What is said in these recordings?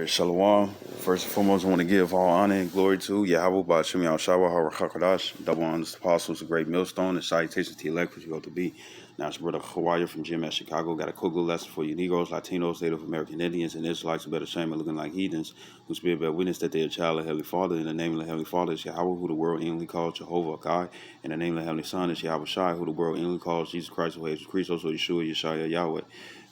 Alright, Shalom. First and foremost, I want to give all honor and glory to Yahweh Ba'ashim Yahshua HaRachakadash, double honors to apostles, a great millstone, and salutations to the elect, which you go to be. Now, it's your brother Hawaii from GMS Chicago. Got a cool lesson for you Negroes, Latinos, Native American Indians, and Israelites who better shame and looking like heathens, who spirit bear witness that they are a child of the Heavenly Father. In the name of the Heavenly Father is Yahweh, who the world inwardly calls Jehovah God. In the name of the Heavenly Son is Yahweh Shai, who the world inwardly calls Jesus Christ, who hates Christ, also Yeshua, Yeshua, Yahweh.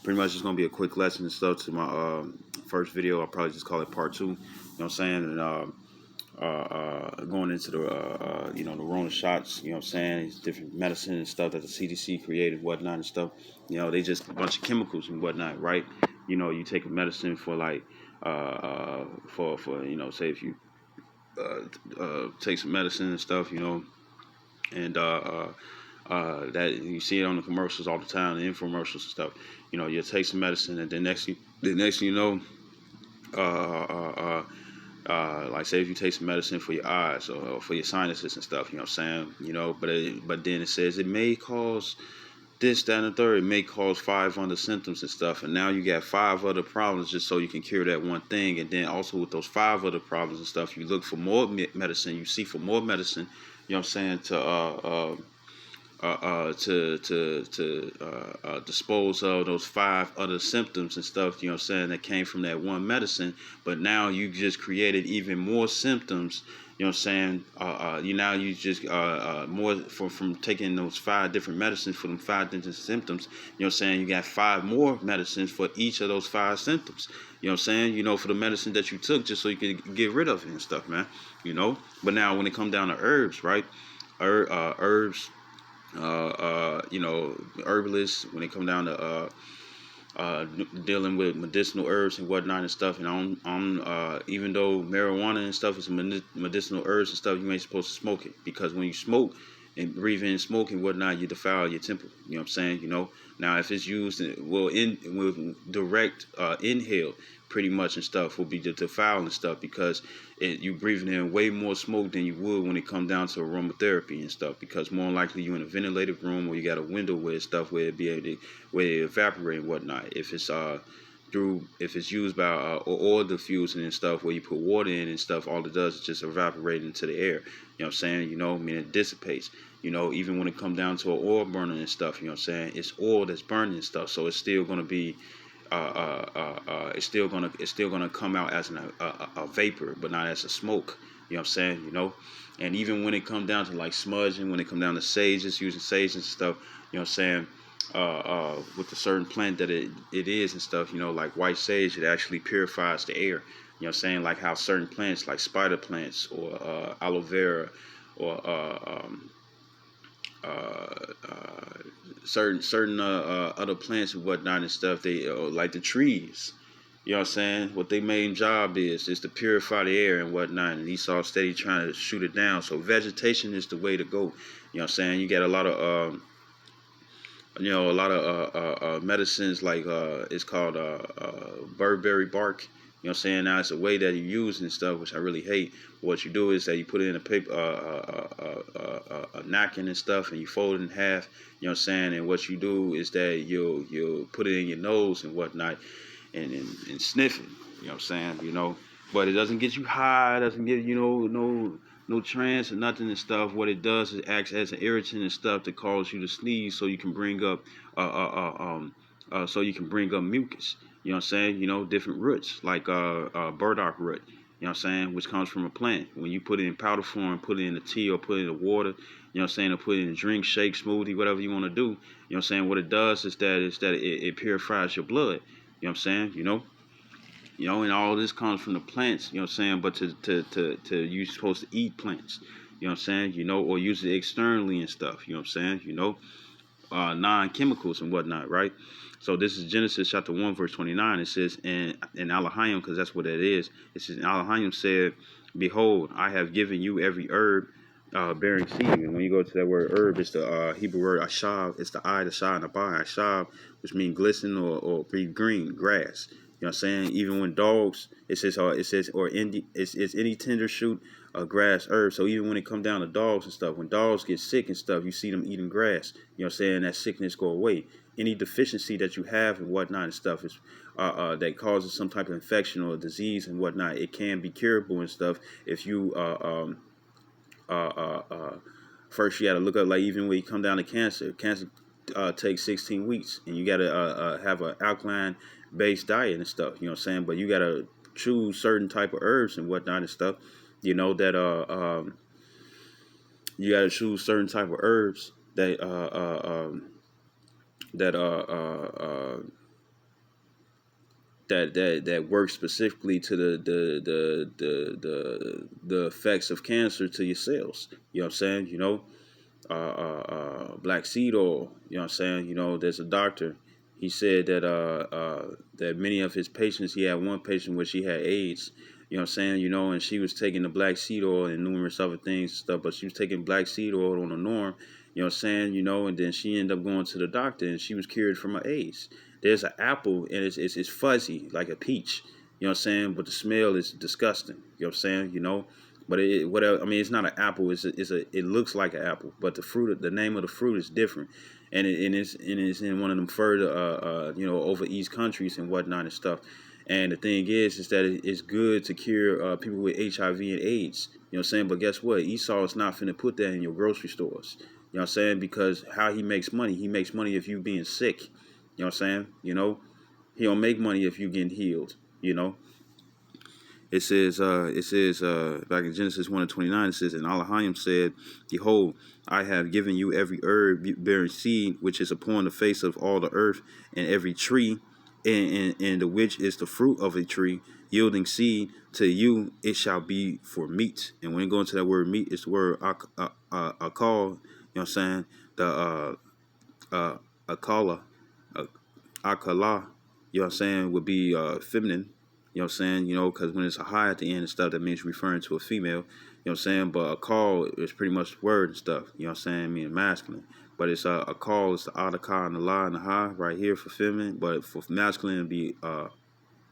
Pretty much it's going to be a quick lesson and stuff to my first video. I'll probably just call it part 2. You know what I'm saying? And going into the, the RONA shots, you know what I'm saying? It's different medicine and stuff that the CDC created, whatnot and stuff. You know, they just a bunch of chemicals and whatnot, right? You know, you take a medicine for like, say if you take some medicine and stuff, you know, and that you see it on the commercials all the time, the infomercials and stuff. You know, you take some medicine, and the next thing you know, like say if you take some medicine for your eyes or for your sinuses and stuff, you know what I'm saying? You know, but then it says it may cause this, that, and the third. It may cause 5 other symptoms and stuff, and now you got 5 other problems just so you can cure that one thing. And then also with those 5 other problems and stuff, you look for more medicine. You seek for more medicine. You know what I'm saying? To dispose of those 5 other symptoms and stuff, you know what I'm saying, that came from that one medicine. But now you just created even more symptoms, you know what I'm saying, you just more from taking those 5 different medicines for them 5 different symptoms, you know what I'm saying, you got 5 more medicines for each of those 5 symptoms, you know what I'm saying, you know, for the medicine that you took just so you could get rid of it and stuff, man, you know. But now when it comes down to herbs, right, herbs, you know, herbalists, when they come down to dealing with medicinal herbs and whatnot and stuff, and even though marijuana and stuff is medicinal herbs and stuff, you ain't supposed to smoke it, because when you smoke and breathe in smoke and whatnot, you defile your temple. You know what I'm saying? You know, now if it's used with direct inhale, pretty much and stuff, will be the defile and stuff, because you breathing in way more smoke than you would when it come down to aromatherapy and stuff, because more likely you in a ventilated room or you got a window where stuff where it be able to, where it evaporate and whatnot. If it's used by oil diffusing and stuff, where you put water in and stuff, all it does is just evaporate into the air. You know what I'm saying? You know, I mean, it dissipates. You know, even when it come down to an oil burner and stuff, you know what I'm saying, it's oil that's burning and stuff, so it's still gonna be it's still gonna come out as a vapor, but not as a smoke. You know what I'm saying? You know, and even when it come down to like smudging, when it come down to sages, using sage and stuff, you know what I'm saying? With the certain plant that it is and stuff, you know, like white sage, it actually purifies the air. You know what I'm saying? Like how certain plants, like spider plants or aloe vera or certain other plants and whatnot and stuff, they like the trees. You know what I'm saying? What their main job is to purify the air and whatnot, and Esau steady trying to shoot it down. So vegetation is the way to go. You know what I'm saying? You got a lot of medicines like it's called birdberry bark. You know what I'm saying? Now it's a way that you use and stuff, which I really hate. What you do is that you put it in a paper, a napkin and stuff, and you fold it in half. You know what I'm saying? And what you do is that you'll put it in your nose and whatnot, and sniff it. You know what I'm saying? You know, but it doesn't get you high. It doesn't get no trance or nothing and stuff. What it does is acts as an irritant and stuff to cause you to sneeze, so you can bring up mucus. You know what I'm saying? You know, different roots like burdock root. You know what I'm saying? Which comes from a plant. When you put it in powder form, put it in the tea or put it in the water, you know what I'm saying, or put it in a drink, shake, smoothie, whatever you want to do. You know what I'm saying? What it does is that it purifies your blood. You know what I'm saying? You know, and all this comes from the plants, you know what I'm saying, but to you're supposed to eat plants, you know what I'm saying, you know, or use it externally and stuff, you know what I'm saying, you know, non-chemicals and whatnot, right? So this is Genesis chapter 1, verse 29. It says, in Elohim, because that's what it is, it says, Elohim said, behold, I have given you every herb bearing seed. And when you go to that word herb, it's the Hebrew word ashab. It's the I, the shah, and the ba, ashab, which means glisten or be green, grass. You know what I'm saying? Even when dogs, it's any tender shoot, grass, herb. So even when it come down to dogs and stuff, when dogs get sick and stuff, you see them eating grass. You know what I'm saying? That sickness go away. Any deficiency that you have and whatnot and stuff is that causes some type of infection or disease and whatnot. It can be curable and stuff if you first you got to look up, like, even when you come down to cancer takes 16 weeks, and you got to have an alkaline based diet and stuff, you know what I'm saying? But you got to choose certain type of herbs and whatnot and stuff, you know, that you got to choose certain type of herbs that that that work specifically to the effects of cancer to your cells. You know what I'm saying? You know, black seed oil. You know what I'm saying? You know, there's a doctor. He said that that many of his patients, he had one patient where she had AIDS. You know what I'm saying? You know, and she was taking the black seed oil and numerous other things and stuff, but she was taking black seed oil on the norm. You know what I'm saying? You know, and then she ended up going to the doctor and she was cured from her AIDS. There's an apple and it's fuzzy like a peach. You know what I'm saying? But the smell is disgusting. You know what I'm saying? You know, but whatever. I mean, it's not an apple. It looks like an apple, but the name of the fruit is different, and it's in one of them further you know, over East countries and whatnot and stuff. And the thing is that it's good to cure people with HIV and AIDS. You know what I'm saying? But guess what? Esau is not finna put that in your grocery stores. You know what I'm saying? Because how he makes money if you being sick. You know what I'm saying? You know, he don't make money if you getting healed. You know. It says back in Genesis 1:29, it says, and Elohim said, behold, I have given you every herb bearing seed, which is upon the face of all the earth, and every tree, and the which is the fruit of a tree, yielding seed, to you it shall be for meat. And when you go into that word meat, it's the word akal, you know what I'm saying? The akala, akala, you know what I'm saying, would be feminine. You know what I'm saying? You know, because when it's a high at the end and stuff, that means referring to a female. You know what I'm saying? But a call is pretty much the word and stuff. You know what I'm saying? Meaning masculine. But it's a call is the adaka and the la and the ha right here for feminine. But for masculine, it'd be the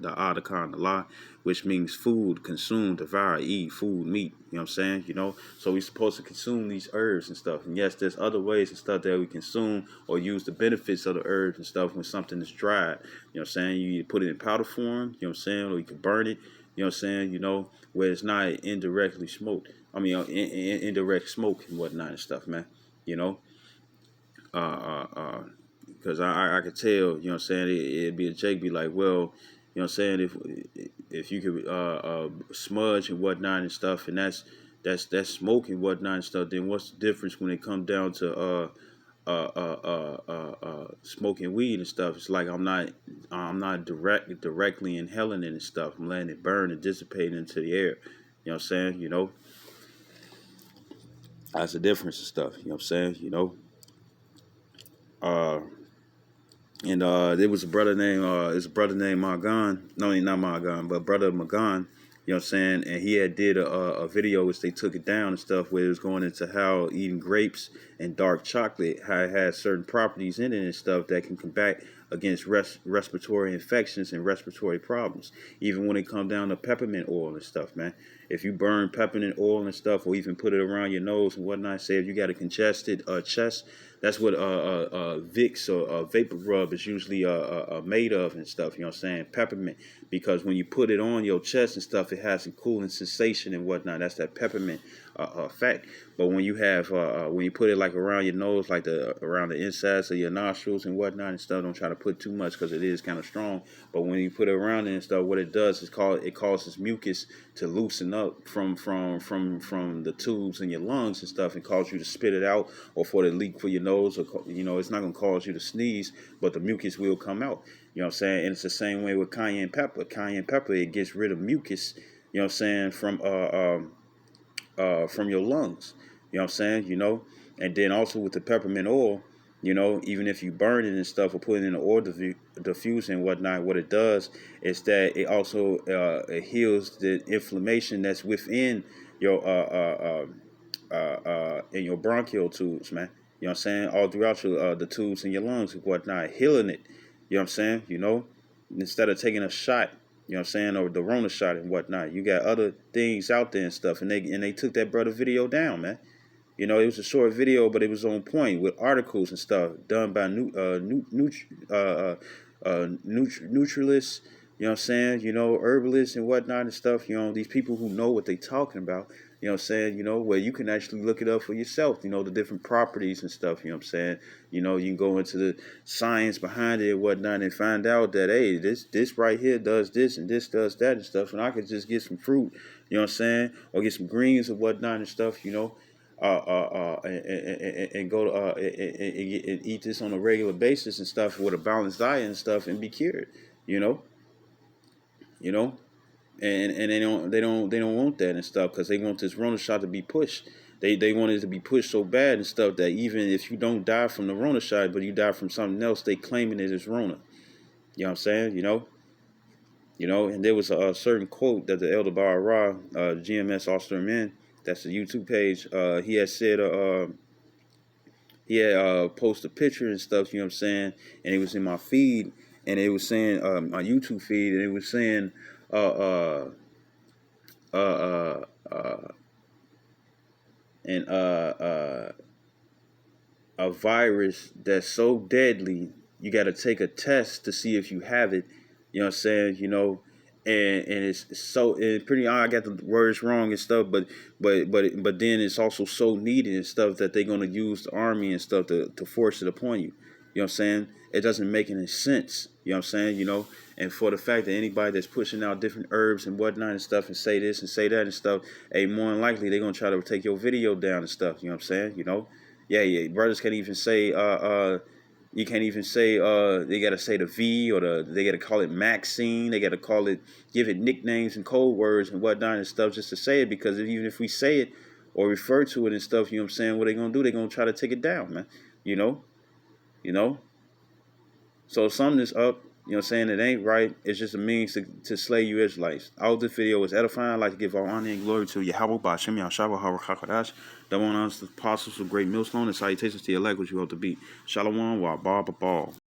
adaka and the la, which means food, consume, devour, eat, food, meat. You know what I'm saying? You know, so we're supposed to consume these herbs and stuff. And yes, there's other ways and stuff that we consume or use the benefits of the herbs and stuff when something is dried. You know what I'm saying? You either put it in powder form, you know what I'm saying, or you can burn it. You know what I'm saying? You know, where it's not indirectly smoked. I mean, indirect smoke and whatnot and stuff, man. You know, because I could tell, you know what I'm saying, it'd be a Jake be like, well, you know what I'm saying, if you could smudge and whatnot and stuff, and that's smoke and whatnot and stuff, then what's the difference when it comes down to smoking weed and stuff? It's like I'm not directly inhaling it and stuff. I'm letting it burn and dissipate into the air. You know what I'm saying? You know, that's the difference and stuff. You know what I'm saying? You know, and there was a brother named Magan. No, not Magan, but brother Magan. You know what I'm saying? And he had did a video which they took it down and stuff, where it was going into how eating grapes and dark chocolate, how it has certain properties in it and stuff that can combat against respiratory infections and respiratory problems. Even when it comes down to peppermint oil and stuff, man. If you burn peppermint oil and stuff, or even put it around your nose and whatnot, say if you got a congested chest, that's what Vicks or vapor rub is usually made of and stuff. You know what I'm saying? Peppermint, because when you put it on your chest and stuff, it has a cooling sensation and whatnot. That's that peppermint effect. But when you have when you put it like around your nose, like around the insides of your nostrils and whatnot and stuff, don't try to put too much because it is kind of strong. But when you put it around it and stuff, what it does is it causes mucus to loosen up from the tubes in your lungs and stuff, and cause you to spit it out, or for the leak for your nose, or you know, it's not gonna cause you to sneeze, but the mucus will come out. You know what I'm saying? And it's the same way with cayenne pepper. Cayenne pepper, it gets rid of mucus. You know what I'm saying? From your lungs. You know what I'm saying? You know, and then also with the peppermint oil, you know, even if you burn it and stuff or put it in the oil diffuser and whatnot, what it does is that it also it heals the inflammation that's within your in your bronchial tubes, man. You know what I'm saying? All throughout your the tubes in your lungs and whatnot, healing it. You know what I'm saying? You know, instead of taking a shot, you know what I'm saying, or the RONA shot and whatnot, you got other things out there and stuff, and they took that brother video down, man. You know, it was a short video, but it was on point with articles and stuff done by neutralists, you know what I'm saying, herbalists and whatnot and stuff, these people who know what they talking about, you know what I'm saying, where you can actually look it up for yourself, the different properties and stuff, you know what I'm saying, you can go into the science behind it and whatnot and find out that, hey, this right here does this and this does that and stuff, and I could just get some fruit, you know what I'm saying, or get some greens and whatnot and stuff, and go to and eat this on a regular basis and stuff with a balanced diet and stuff and be cured, you know, you know, and they don't want that and stuff because they want this Rona shot to be pushed. They want it to be pushed so bad and stuff that even if you don't die from the Rona shot, but you die from something else, they claiming it as Rona. You know what I'm saying? And there was a certain quote that the Elder Bar Ra, GMS All-Star Men, that's the YouTube page, he had said, he had posted a picture and stuff, you know what I'm saying? And it was in my feed, and it was saying, my YouTube feed, and it was saying, uh, uh, uh, uh, and a virus that's so deadly, you got to take a test to see if you have it. You know what I'm saying? And it's so and pretty. I got the words wrong and stuff, but then it's also so needed and stuff that they're gonna use the army and stuff to force it upon you. You know what I'm saying? It doesn't make any sense. You know what I'm saying? And for the fact that anybody that's pushing out different herbs and whatnot and stuff and say this and say that and stuff, hey, more than likely they're gonna try to take your video down and stuff. You know what I'm saying? Yeah, brothers can't even say you can't even say they gotta say the V or they gotta call it Maxine, they gotta give it nicknames and code words and whatnot and stuff just to say it, because even if we say it or refer to it and stuff, you know what I'm saying, what they gonna do, they gonna try to take it down, man. You know? You know? So if something is up, you know what I'm saying, it ain't right, it's just a means to slay you Israelites. I hope this video was edifying. I'd like to give all honor and glory to Yahweh Ba'Shem Yahshua HaRakakadash. That one honors the apostles of great millstone and salutations to your elect which you ought to be. Shalom wa ba ba ba.